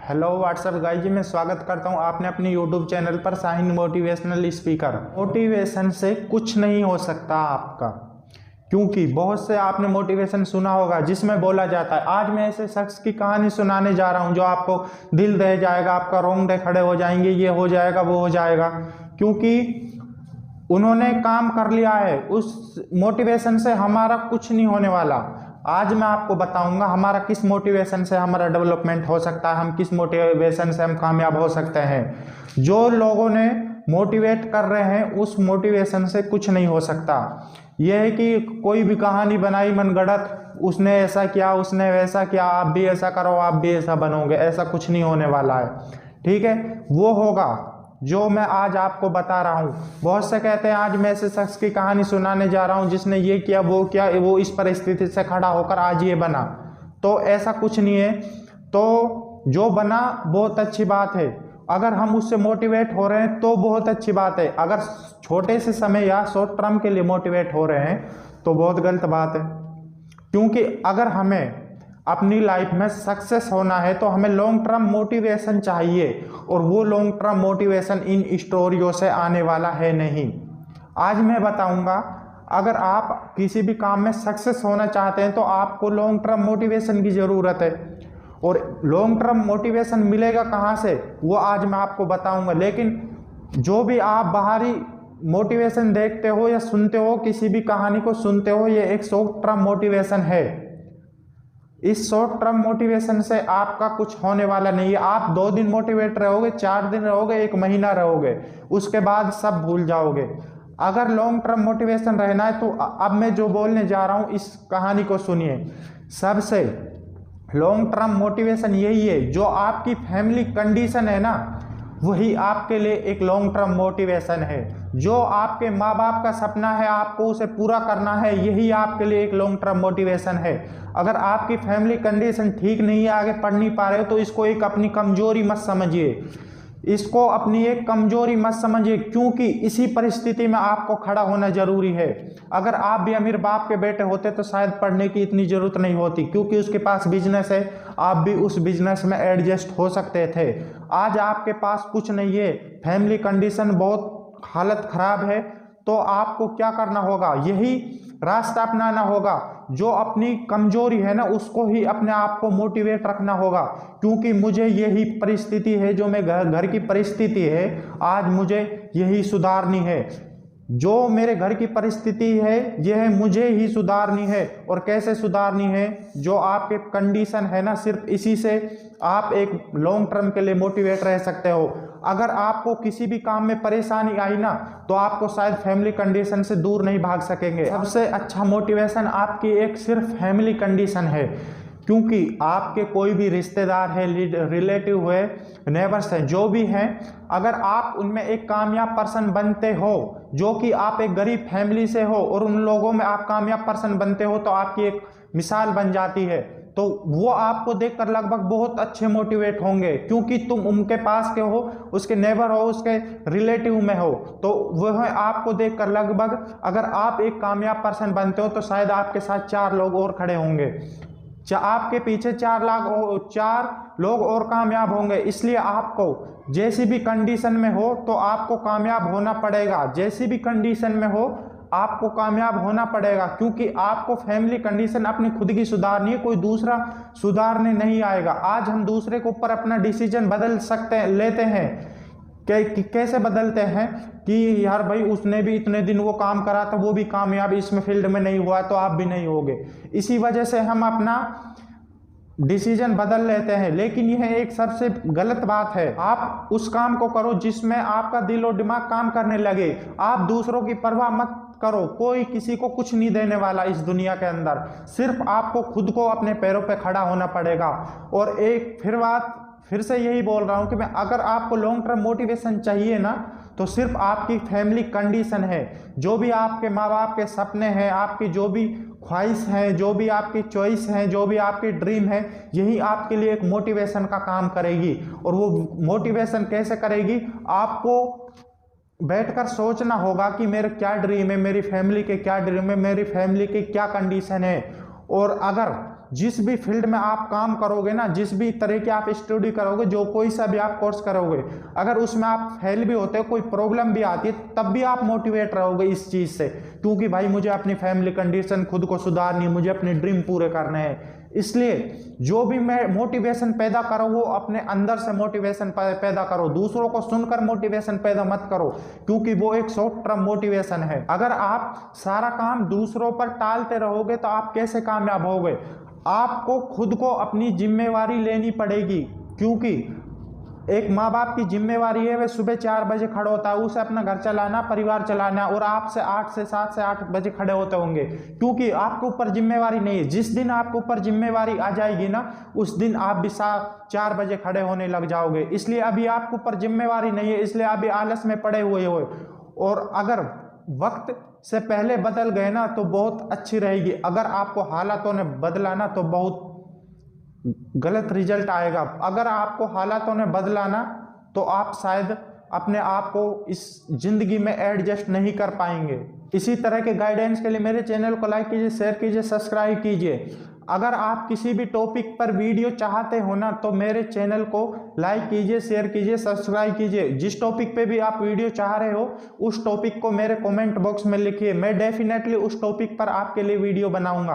Hello what's up guys जी, मैं स्वागत करता हूं आपने अपने यूट्यूब चैनल पर शाहीन मोटिवेशनल स्पीकर। मोटिवेशन से कुछ नहीं हो सकता आपका, क्योंकि बहुत से आपने मोटिवेशन सुना होगा जिसमें बोला जाता है आज मैं ऐसे शख्स की कहानी सुनाने जा रहा हूं जो आपको दिल दे जाएगा, आपका रोंगटे खड़े हो जाएंगे, ये हो जाएगा वो हो जाएगा, क्योंकि उन्होंने काम कर लिया है। उस मोटिवेशन से हमारा कुछ नहीं होने वाला। आज मैं आपको बताऊंगा हमारा किस मोटिवेशन से हमारा डेवलपमेंट हो सकता है, हम किस मोटिवेशन से हम कामयाब हो सकते हैं। जो लोगों ने मोटिवेट कर रहे हैं उस मोटिवेशन से कुछ नहीं हो सकता। यह है कि कोई भी कहानी बनाई मनगढ़ंत, उसने ऐसा किया उसने वैसा किया, आप भी ऐसा करो आप भी ऐसा बनोगे, ऐसा कुछ नहीं होने वाला है। ठीक है, वो होगा जो मैं आज आपको बता रहा हूं। बहुत से कहते हैं आज मैं ऐसे शख्स की कहानी सुनाने जा रहा हूं जिसने ये किया वो किया, वो इस परिस्थिति से खड़ा होकर आज ये बना। तो ऐसा कुछ नहीं है। तो जो बना बहुत अच्छी बात है, अगर हम उससे मोटिवेट हो रहे हैं तो बहुत अच्छी बात है। अगर छोटे से समय या शॉर्ट टर्म के लिए मोटिवेट हो रहे हैं तो बहुत गलत बात है, क्योंकि अगर हमें अपनी लाइफ में सक्सेस होना है तो हमें लॉन्ग टर्म मोटिवेशन चाहिए, और वो लॉन्ग टर्म मोटिवेशन इन स्टोरियों से आने वाला है नहीं। आज मैं बताऊंगा अगर आप किसी भी काम में सक्सेस होना चाहते हैं तो आपको लॉन्ग टर्म मोटिवेशन की ज़रूरत है, और लॉन्ग टर्म मोटिवेशन मिलेगा कहाँ से वो आज मैं आपको बताऊंगा। लेकिन जो भी आप बाहरी मोटिवेशन देखते हो या सुनते हो, किसी भी कहानी को सुनते हो, ये एक शॉर्ट टर्म मोटिवेशन है। इस शॉर्ट टर्म मोटिवेशन से आपका कुछ होने वाला नहीं है। आप 2 दिन मोटिवेट रहोगे, 4 दिन रहोगे, 1 महीना रहोगे, उसके बाद सब भूल जाओगे। अगर लॉन्ग टर्म मोटिवेशन रहना है तो अब मैं जो बोलने जा रहा हूं इस कहानी को सुनिए। सबसे लॉन्ग टर्म मोटिवेशन यही है, जो आपकी फैमिली कंडीशन है ना, वही आपके लिए एक लॉन्ग टर्म मोटिवेशन है। जो आपके माँ बाप का सपना है आपको उसे पूरा करना है, यही आपके लिए एक लॉन्ग टर्म मोटिवेशन है। अगर आपकी फैमिली कंडीशन ठीक नहीं है, आगे पढ़ नहीं पा रहे हो, तो इसको एक अपनी कमजोरी मत समझिए, इसको अपनी एक कमजोरी मत समझिए, क्योंकि इसी परिस्थिति में आपको खड़ा होना जरूरी है। अगर आप भी अमीर बाप के बेटे होते तो शायद पढ़ने की इतनी जरूरत नहीं होती, क्योंकि उसके पास बिजनेस है, आप भी उस बिजनेस में एडजस्ट हो सकते थे। आज आपके पास कुछ नहीं है, फैमिली कंडीशन बहुत हालत खराब है, तो आपको क्या करना होगा, यही रास्ता अपनाना होगा। जो अपनी कमजोरी है ना उसको ही अपने आप को मोटिवेट रखना होगा, क्योंकि मुझे यही परिस्थिति है, जो मैं घर की परिस्थिति है आज मुझे यही सुधारनी है। जो मेरे घर की परिस्थिति है यह मुझे ही सुधारनी है। और कैसे सुधारनी है, जो आपके कंडीशन है ना, सिर्फ इसी से आप एक लॉन्ग टर्म के लिए मोटिवेट रह सकते हो। अगर आपको किसी भी काम में परेशानी आई ना, तो आपको शायद फैमिली कंडीशन से दूर नहीं भाग सकेंगे। सबसे अच्छा मोटिवेशन आपकी एक सिर्फ फैमिली कंडीशन है, क्योंकि आपके कोई भी रिश्तेदार है, रिलेटिव है, नेबर्स हैं, जो भी हैं, अगर आप उनमें एक कामयाब पर्सन बनते हो, जो कि आप एक गरीब फैमिली से हो, और उन लोगों में आप कामयाब पर्सन बनते हो, तो आपकी एक मिसाल बन जाती है। तो वो आपको देखकर लगभग बहुत अच्छे मोटिवेट होंगे, क्योंकि तुम उनके पास के हो, उसके नेबर हो, उसके रिलेटिव में हो। तो वह आपको देखकर लगभग, अगर आप एक कामयाब पर्सन बनते हो तो शायद आपके साथ 4 लोग और खड़े होंगे, आपके पीछे 4 लोग और कामयाब होंगे। इसलिए आपको जैसी भी कंडीशन में हो तो आपको कामयाब होना पड़ेगा, जैसी भी कंडीशन में हो आपको कामयाब होना पड़ेगा, क्योंकि आपको फैमिली कंडीशन अपनी खुद की सुधारनी है, कोई दूसरा सुधारने नहीं आएगा। आज हम दूसरे के ऊपर अपना डिसीजन बदल सकते हैं, लेते हैं। कैसे बदलते हैं कि यार भाई उसने भी इतने दिन वो काम करा था, वो भी कामयाब इसमें फील्ड में नहीं हुआ, तो आप भी नहीं होगे। इसी वजह से हम अपना डिसीजन बदल लेते हैं। लेकिन यह एक सबसे गलत बात है। आप उस काम को करो जिसमें आपका दिल और दिमाग काम करने लगे। आप दूसरों की परवाह मत करो, कोई किसी को कुछ नहीं देने वाला इस दुनिया के अंदर। सिर्फ आपको खुद को अपने पैरों पे खड़ा होना पड़ेगा। और एक फिर से यही बोल रहा हूं कि मैं, अगर आपको लॉन्ग टर्म मोटिवेशन चाहिए ना, तो सिर्फ आपकी फैमिली कंडीशन है, जो भी आपके माँ बाप के सपने हैं, आपकी जो भी ख्वाहिश है, जो भी आपकी चॉइस है, जो भी आपकी ड्रीम है, यही आपके लिए एक मोटिवेशन का काम करेगी। और वो मोटिवेशन कैसे करेगी, आपको बैठकर सोचना होगा कि मेरा क्या ड्रीम है, मेरी फैमिली के क्या ड्रीम है, मेरी फैमिली की क्या कंडीशन है। और अगर जिस भी फील्ड में आप काम करोगे ना, जिस भी तरह की आप स्टडी करोगे, जो कोई सा भी आप कोर्स करोगे, अगर उसमें आप फेल भी होते हो, कोई प्रॉब्लम भी आती है, तब भी आप मोटिवेट रहोगे इस चीज से, क्योंकि भाई मुझे अपनी फैमिली कंडीशन खुद को सुधारनी है, मुझे अपने ड्रीम पूरे करने हैं। इसलिए जो भी मैं मोटिवेशन पैदा करो वो अपने अंदर से मोटिवेशन पैदा करो, दूसरों को सुनकर मोटिवेशन पैदा मत करो, क्योंकि वो एक शॉर्ट टर्म मोटिवेशन है। अगर आप सारा काम दूसरों पर टालते रहोगे तो आप कैसे कामयाब होगे? आपको खुद को अपनी जिम्मेवारी लेनी पड़ेगी, क्योंकि एक माँ बाप की जिम्मेवारी है, वे सुबह 4 बजे खड़ा होता है, उसे अपना घर चलाना, परिवार चलाना, और आपसे 7 से 8 बजे खड़े होते होंगे, क्योंकि आपके ऊपर जिम्मेवारी नहीं है। जिस दिन आपके ऊपर जिम्मेवारी आ जाएगी ना, उस दिन आप भी 4 बजे खड़े होने लग जाओगे। इसलिए अभी आपके ऊपर जिम्मेवारी नहीं है, इसलिए अभी आलस में पड़े हुए हो। और अगर वक्त से पहले बदल गए ना तो बहुत अच्छी रहेगी। अगर आपको हालातों ने बदला ना तो बहुत गलत रिजल्ट आएगा। अगर आपको हालातों ने बदला ना तो आप शायद अपने आप को इस जिंदगी में एडजस्ट नहीं कर पाएंगे। इसी तरह के गाइडेंस के लिए मेरे चैनल को लाइक कीजिए, शेयर कीजिए, सब्सक्राइब कीजिए। अगर आप किसी भी टॉपिक पर वीडियो चाहते हो ना तो मेरे चैनल को लाइक कीजिए, शेयर कीजिए, सब्सक्राइब कीजिए। जिस टॉपिक पे भी आप वीडियो चाह रहे हो उस टॉपिक को मेरे कमेंट बॉक्स में लिखिए, मैं डेफिनेटली उस टॉपिक पर आपके लिए वीडियो बनाऊंगा।